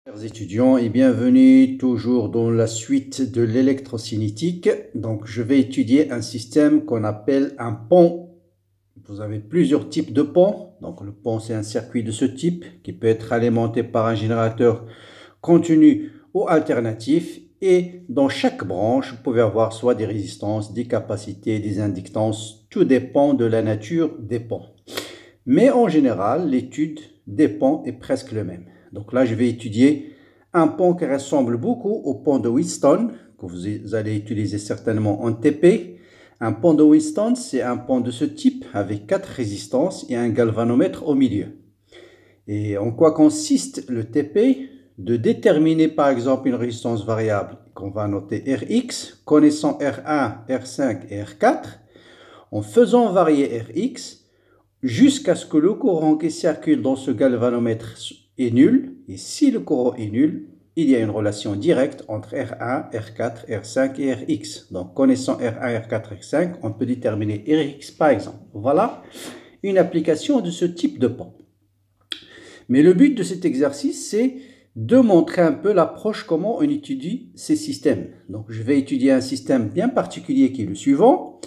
Chers étudiants et bienvenue toujours dans la suite de l'électrocinétique. Donc je vais étudier un système qu'on appelle un pont. Vous avez plusieurs types de ponts. Donc le pont c'est un circuit de ce type qui peut être alimenté par un générateur continu ou alternatif. Et dans chaque branche, vous pouvez avoir soit des résistances, des capacités, des inductances. Tout dépend de la nature des ponts. Mais en général, l'étude des ponts est presque le même. Donc là, je vais étudier un pont qui ressemble beaucoup au pont de Wheatstone, que vous allez utiliser certainement en TP. Un pont de Wheatstone, c'est un pont de ce type avec 4 résistances et un galvanomètre au milieu. Et en quoi consiste le TP? De déterminer par exemple une résistance variable qu'on va noter Rx, connaissant R1, R5 et R4, en faisant varier Rx, jusqu'à ce que le courant qui circule dans ce galvanomètre est nul. Et si le courant est nul, il y a une relation directe entre R1, R4, R5 et Rx. Donc, connaissant R1, R4, R5, on peut déterminer Rx par exemple. Voilà une application de ce type de pont. Mais le but de cet exercice, c'est de montrer un peu l'approche, comment on étudie ces systèmes. Donc, je vais étudier un système bien particulier qui est le suivant.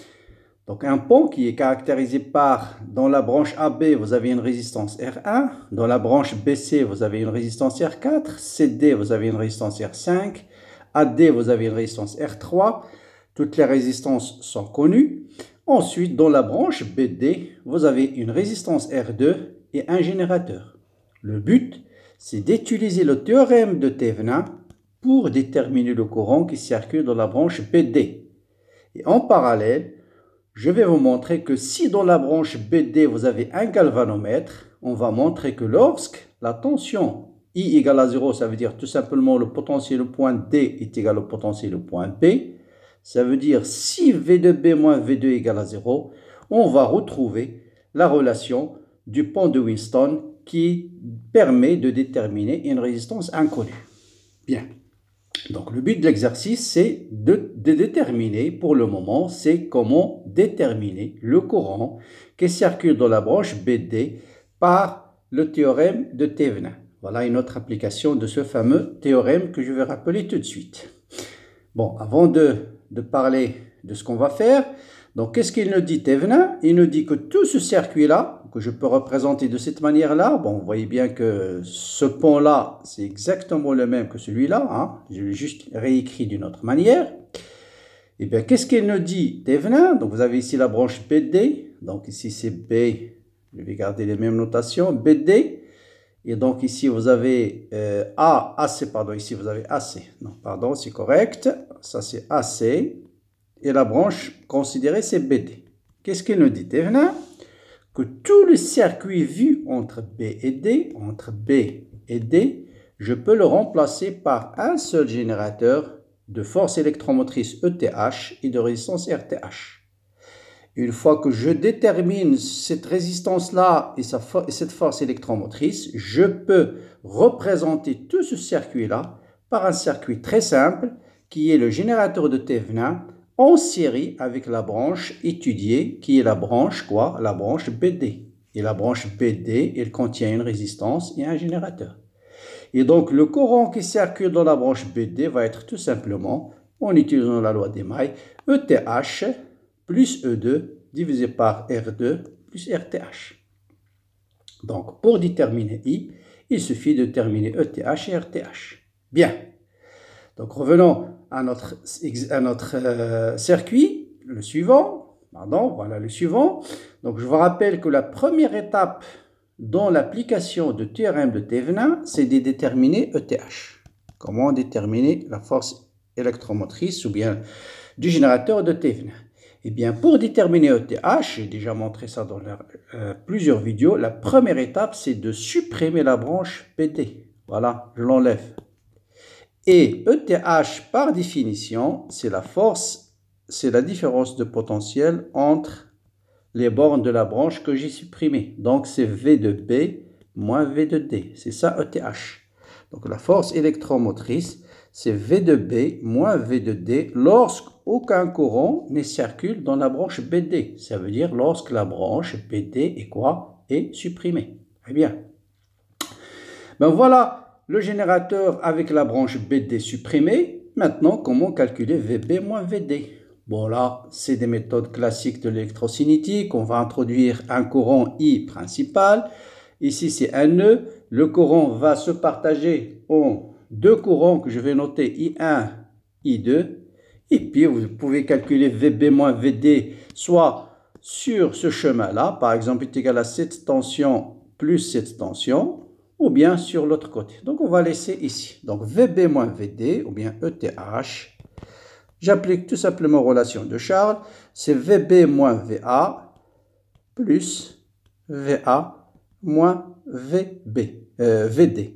Donc un pont qui est caractérisé par, dans la branche AB, vous avez une résistance R1, dans la branche BC, vous avez une résistance R4, CD, vous avez une résistance R5, AD, vous avez une résistance R3, toutes les résistances sont connues. Ensuite, dans la branche BD, vous avez une résistance R2 et un générateur. Le but, c'est d'utiliser le théorème de Thevenin pour déterminer le courant qui circule dans la branche BD. Et en parallèle, je vais vous montrer que si dans la branche BD, vous avez un galvanomètre, on va montrer que lorsque la tension I égale à 0, ça veut dire tout simplement le potentiel au point D est égal au potentiel au point B. Ça veut dire si V de B moins V2 égale à 0, on va retrouver la relation du pont de Wheatstone qui permet de déterminer une résistance inconnue. Bien. Donc, le but de l'exercice, c'est de déterminer, pour le moment, c'est comment déterminer le courant qui circule dans la branche BD par le théorème de Thevenin. Voilà une autre application de ce fameux théorème que je vais rappeler tout de suite. Bon, avant de parler de ce qu'on va faire, donc qu'est-ce qu'il nous dit Thevenin? Il nous dit que tout ce circuit-là, que je peux représenter de cette manière-là, bon, vous voyez bien que ce pont-là, c'est exactement le même que celui-là, hein? Je l'ai juste réécrit d'une autre manière. Et bien, qu'est-ce qu'il nous dit Thevenin? Donc, vous avez ici la branche BD, donc ici c'est B, je vais garder les mêmes notations, BD, et donc ici vous avez AC, pardon, ici vous avez AC, non, pardon, c'est correct, ça c'est AC, et la branche considérée c'est BD. Qu'est-ce qu'il nous dit Thevenin? Que tout le circuit vu entre B et D, je peux le remplacer par un seul générateur de force électromotrice ETH et de résistance RTH. Une fois que je détermine cette résistance-là et cette force électromotrice, je peux représenter tout ce circuit-là par un circuit très simple qui est le générateur de Thevenin en série avec la branche étudiée qui est la branche quoi? La branche BD. Et la branche BD, elle contient une résistance et un générateur. Et donc le courant qui circule dans la branche BD va être tout simplement, en utilisant la loi des mailles, ETH plus E2 divisé par R2 plus RTH. Donc pour déterminer I, il suffit de déterminer ETH et RTH. Bien. Donc revenons à notre circuit, le suivant. Pardon, voilà le suivant. Donc je vous rappelle que la première étape dans l'application du théorème de Thevenin, c'est de déterminer ETH. Comment déterminer la force électromotrice ou bien du générateur de Thevenin? Eh bien, pour déterminer ETH, j'ai déjà montré ça dans plusieurs vidéos, la première étape, c'est de supprimer la branche BD. Voilà, je l'enlève. Et ETH, par définition, c'est la force, c'est la différence de potentiel entre les bornes de la branche que j'ai supprimée. Donc, c'est V de B moins V de D. C'est ça ETH. Donc, la force électromotrice, c'est V de B moins V de D lorsqu'aucun courant ne circule dans la branche BD. Ça veut dire lorsque la branche BD est quoi? Est supprimée. Très bien. Ben voilà le générateur avec la branche BD supprimée. Maintenant, comment calculer VB moins VD? Bon là, c'est des méthodes classiques de l'électrocinétique. On va introduire un courant I principal. Ici, c'est un nœud. Le courant va se partager en deux courants que je vais noter I1, I2. Et puis, vous pouvez calculer VB moins VD soit sur ce chemin-là, par exemple, est égal à cette tension plus cette tension, ou bien sur l'autre côté. Donc, on va laisser ici. Donc, VB moins VD, ou bien ETH. J'applique tout simplement relation de Charles. C'est VB moins VA plus VA moins VD.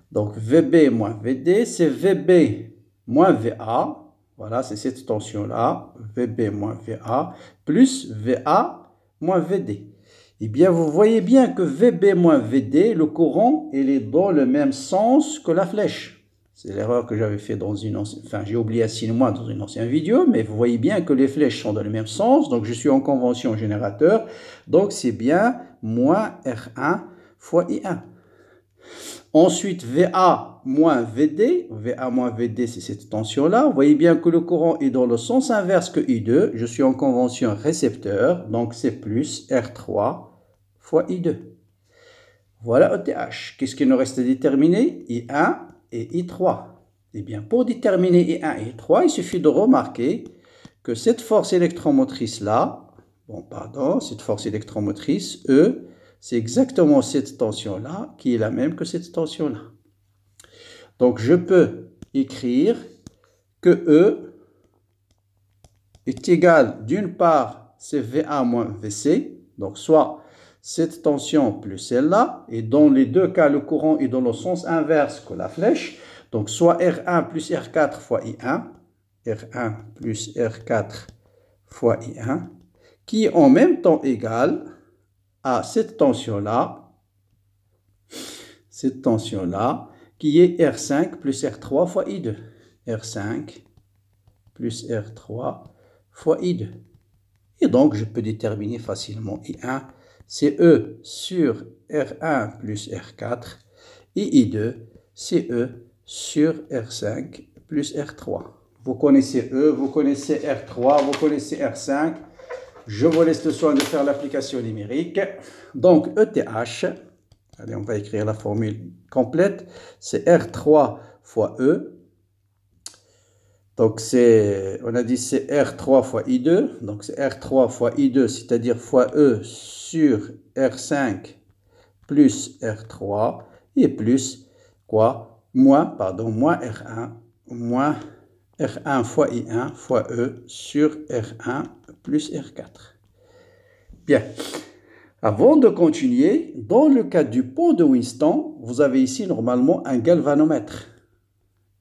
Donc, VB moins VD, c'est VB moins VA. Voilà, c'est cette tension-là. VB moins VA plus VA moins VD. Eh bien, vous voyez bien que VB moins VD, le courant, il est dans le même sens que la flèche. C'est l'erreur que j'avais fait dans une ancienne... Enfin, j'ai oublié à signer moi dans une ancienne vidéo, mais vous voyez bien que les flèches sont dans le même sens. Donc, je suis en convention générateur. Donc, c'est bien moins R1 fois I1. Ensuite, VA moins VD. VA moins VD, c'est cette tension-là. Vous voyez bien que le courant est dans le sens inverse que I2. Je suis en convention récepteur. Donc, c'est plus R3 fois I2. Voilà ETH. Qu'est-ce qu'il nous reste à déterminer? I1 et I3. Eh bien, pour déterminer I1 et I3, il suffit de remarquer que cette force électromotrice-là, cette force électromotrice, E, c'est exactement cette tension-là qui est la même que cette tension-là. Donc, je peux écrire que E est égal, d'une part, c'est VA moins VC, donc soit cette tension plus celle-là, et dans les deux cas, le courant est dans le sens inverse que la flèche, donc soit R1 plus R4 fois I1, R1 plus R4 fois I1, qui est en même temps égal à cette tension-là, qui est R5 plus R3 fois I2. R5 plus R3 fois I2. Et donc, je peux déterminer facilement I1, c'est E sur R1 plus R4, et I2, c'est E sur R5 plus R3. Vous connaissez E, vous connaissez R3, vous connaissez R5. Je vous laisse le soin de faire l'application numérique. Donc, ETH, allez, on va écrire la formule complète, c'est R3 fois E. Donc, on a dit c'est R3 fois I2. Donc, c'est R3 fois I2, c'est-à-dire fois E sur R5 plus R3 et plus quoi? Moins R1, moins R1 fois I1 fois E sur R1 plus R4. Bien. Avant de continuer, dans le cas du pont de Winston, vous avez ici normalement un galvanomètre.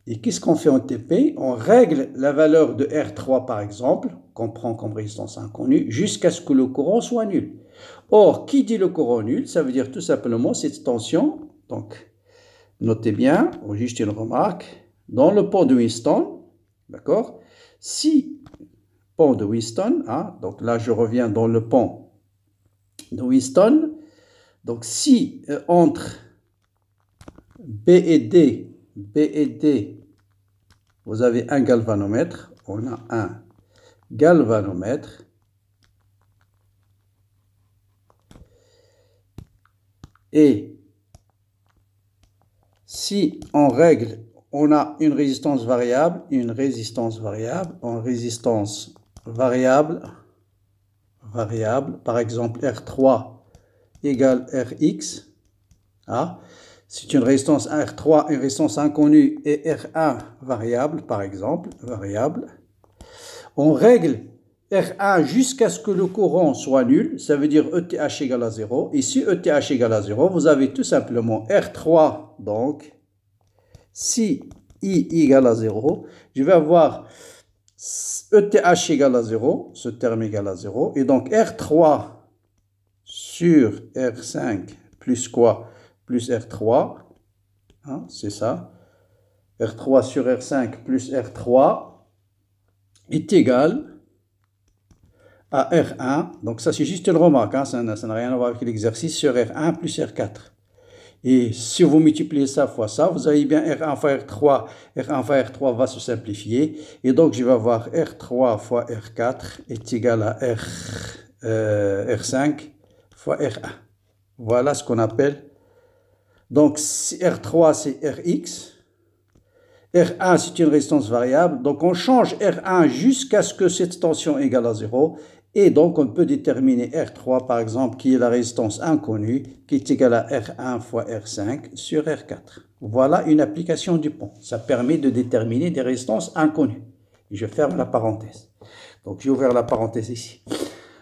Et qu'est-ce qu'on fait en TP? On règle la valeur de R3 par exemple, qu'on prend comme résistance inconnue, jusqu'à ce que le courant soit nul. Or, qui dit le courant nul? Ça veut dire tout simplement cette tension. Donc, notez bien, juste une remarque, dans le pont de Winston, d'accord? Si pont de Winston, donc là je reviens dans le pont de Winston, donc si entre B et D, vous avez un galvanomètre, on a un galvanomètre, et si on règle, on a une résistance variable, par exemple R3 égale Rx, c'est une résistance R3, une résistance inconnue, et R1 variable, par exemple, on règle R1 jusqu'à ce que le courant soit nul, ça veut dire ETH égale à 0. Et si ETH égale à 0, vous avez tout simplement R3, donc, si I égale à 0, je vais avoir ETH égale à 0, ce terme égale à 0, et donc R3 sur R5 plus quoi? Plus R3, c'est ça, R3 sur R5 plus R3 est égal à R1, donc ça c'est juste une remarque, ça n'a rien à voir avec l'exercice, sur R1 plus R4. Et si vous multipliez ça fois ça, vous avez bien R1 fois R3. R1 fois R3 va se simplifier. Et donc, je vais avoir R3 fois R4 est égal à R5 fois R1. Voilà ce qu'on appelle. Donc, R3, c'est Rx. R1, c'est une résistance variable. Donc, on change R1 jusqu'à ce que cette tension égale à 0. Et donc, on peut déterminer R3, par exemple, qui est la résistance inconnue, qui est égale à R1 fois R5 sur R4. Voilà une application du pont. Ça permet de déterminer des résistances inconnues. Je ferme la parenthèse. Donc, j'ai ouvert la parenthèse ici.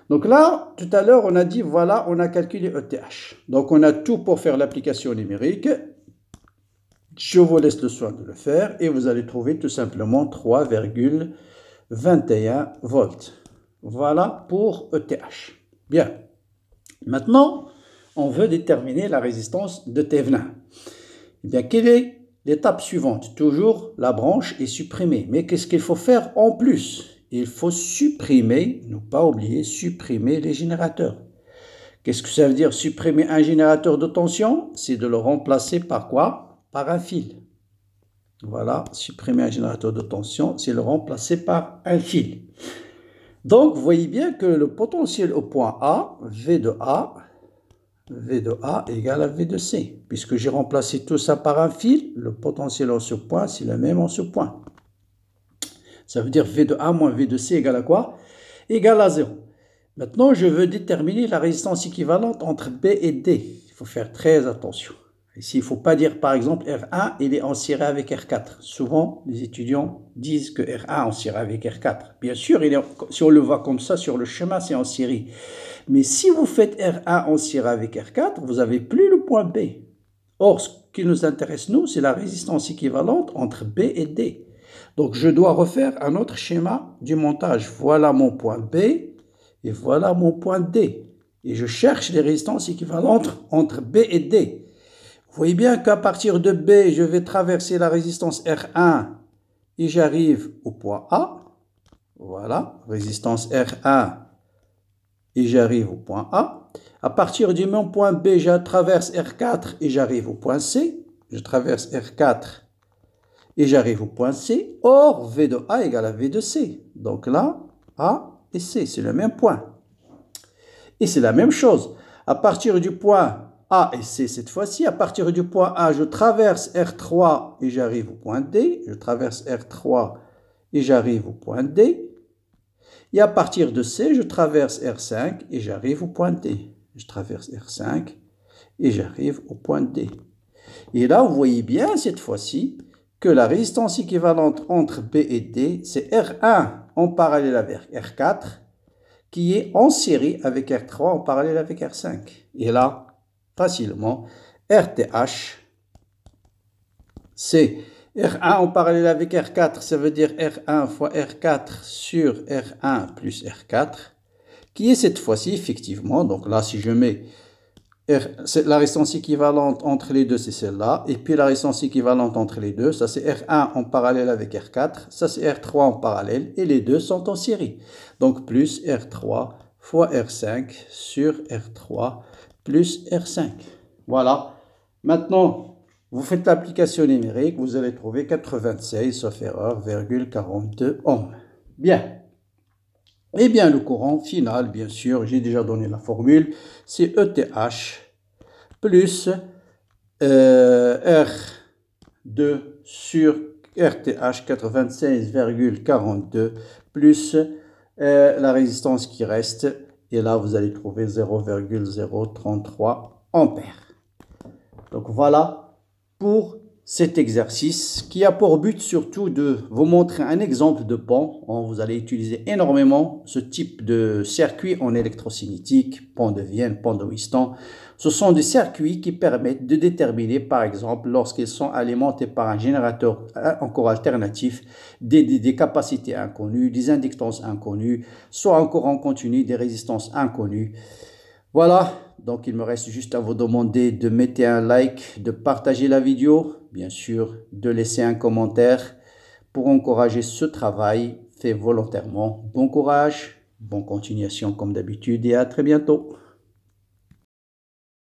Donc là, tout à l'heure, on a dit, voilà, on a calculé ETH. Donc, on a tout pour faire l'application numérique. Je vous laisse le soin de le faire et vous allez trouver tout simplement 3,21 volts. Voilà pour ETH. Bien. Maintenant, on veut déterminer la résistance de Thévenin. Eh bien, quelle est l'étape suivante? Toujours, la branche est supprimée. Mais qu'est-ce qu'il faut faire en plus? Il faut supprimer, ne pas oublier, supprimer les générateurs. Qu'est-ce que ça veut dire supprimer un générateur de tension? C'est de le remplacer par quoi? Par un fil. Voilà, supprimer un générateur de tension, c'est le remplacer par un fil. Donc, vous voyez bien que le potentiel au point A, V de A égale à V de C. Puisque j'ai remplacé tout ça par un fil, le potentiel en ce point, c'est le même en ce point. Ça veut dire V de A moins V de C égale à quoi? Égale à 0. Maintenant, je veux déterminer la résistance équivalente entre B et D. Il faut faire très attention. Ici, il ne faut pas dire, par exemple, R1, il est en série avec R4. Souvent, les étudiants disent que R1 est en série avec R4. Bien sûr, si on le voit comme ça sur le schéma, c'est en série. Mais si vous faites R1 en série avec R4, vous n'avez plus le point B. Or, ce qui nous intéresse, nous, c'est la résistance équivalente entre B et D. Donc, je dois refaire un autre schéma du montage. Voilà mon point B et voilà mon point D. Et je cherche les résistances équivalentes entre B et D. Vous voyez bien qu'à partir de B, je vais traverser la résistance R1 et j'arrive au point A. Voilà, résistance R1 et j'arrive au point A. À partir du même point B, je traverse R4 et j'arrive au point C. Je traverse R4 et j'arrive au point C. Or, V de A égale à V de C. Donc là, A et C, c'est le même point. Et c'est la même chose. À partir du point A et C cette fois-ci, à partir du point A, je traverse R3 et j'arrive au point D. Je traverse R3 et j'arrive au point D. Et à partir de C, je traverse R5 et j'arrive au point D. Je traverse R5 et j'arrive au point D. Et là, vous voyez bien cette fois-ci que la résistance équivalente entre B et D, c'est R1 en parallèle avec R4 qui est en série avec R3 en parallèle avec R5. Et là, facilement, RTH, c'est R1 en parallèle avec R4, ça veut dire R1 fois R4 sur R1 plus R4, qui est cette fois-ci, effectivement, donc là, si je mets la résistance équivalente entre les deux, c'est celle-là, et puis la résistance équivalente entre les deux, ça c'est R1 en parallèle avec R4, ça c'est R3 en parallèle, et les deux sont en série. Donc plus R3 fois R5 sur R3 plus R5. Voilà. Maintenant, vous faites l'application numérique, vous allez trouver 96, sauf erreur, 42 ohms. Bien. Eh bien, le courant final, bien sûr, j'ai déjà donné la formule, c'est ETH plus R2 sur RTH 96,42 plus la résistance qui reste. Et là, vous allez trouver 0,033 ampères. Donc voilà pour cet exercice qui a pour but surtout de vous montrer un exemple de pont. Vous allez utiliser énormément ce type de circuit en électrocinétique, pont de Vienne, pont de Whiston. Ce sont des circuits qui permettent de déterminer, par exemple, lorsqu'ils sont alimentés par un générateur encore alternatif, des capacités inconnues, des inductances inconnues, soit encore en continu, des résistances inconnues. Voilà, donc il me reste juste à vous demander de mettre un like, de partager la vidéo, bien sûr, de laisser un commentaire pour encourager ce travail fait volontairement. Bon courage, bonne continuation comme d'habitude et à très bientôt.